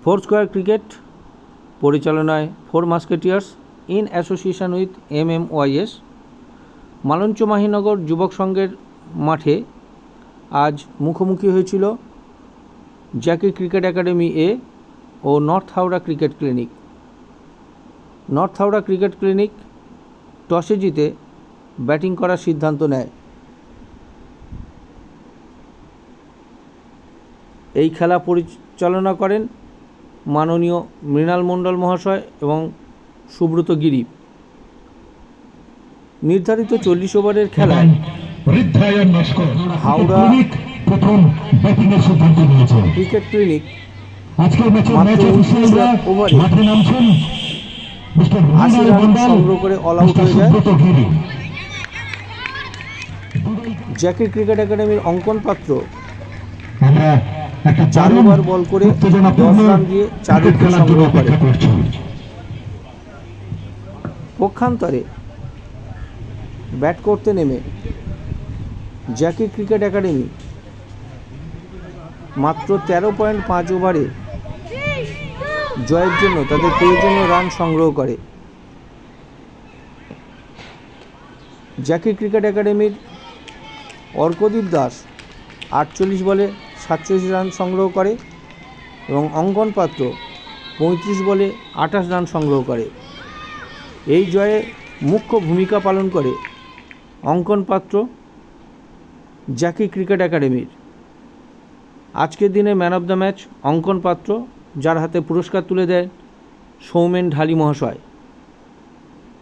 Four square cricket পরিচালনায় four musketeers in association with MMYS Malancha Mahinagar যুবক সংঘের মাঠে আজ মুখোমুখি হয়েছিল জ্যাকি ক্রিকেট একাডেমি এ ও north Howrah cricket clinic. North Howrah cricket clinic টসে জিতে ব্যাটিং করার সিদ্ধান্ত নেয়। এই খেলা পরিচালনা করেন মাননীয় মৃণাল মণ্ডল মহাশয় এবং সুব্রত গিরি। নির্ধারিত 40 ওভারের খেলায় হাওড়া ক্রিকেট ক্লিনিক মাত্র 19 ওভারে 80 রান সংগ্রহ করে অল আউট হয়ে যায়। জ্যাকি ক্রিকেট একাডেমির অঙ্কন পাত্র 4 ওভার বল করে 10 রান দিয়ে 4 উইকেট সংগ্রহ করে। পক্ষান্তরে ব্যাট করতে নেমে জ্যাকি ক্রিকেট একাডেমি মাত্র 13.5 ওভারে জয়ের জন্য তাদের প্রয়োজনীয় রান সংগ্রহ করে। জ্যাকি ক্রিকেট একাডেমির অর্কদীপ দাস 48 বলে 47 রান সংগ্রহ করে এবং অঙ্কন পাত্র 35 বলে 28 রান সংগ্রহ করে। এই জয়ে মুখ্য ভূমিকা পালন করে অঙ্কন পাত্র জ্যাকি ক্রিকেট একাডেমির। আজকের দিনে ম্যান অফ দ্য ম্যাচ অঙ্কন পাত্র, যার হাতে পুরস্কার তুলে দেয় সৌমেন ঢালি মহাশয়।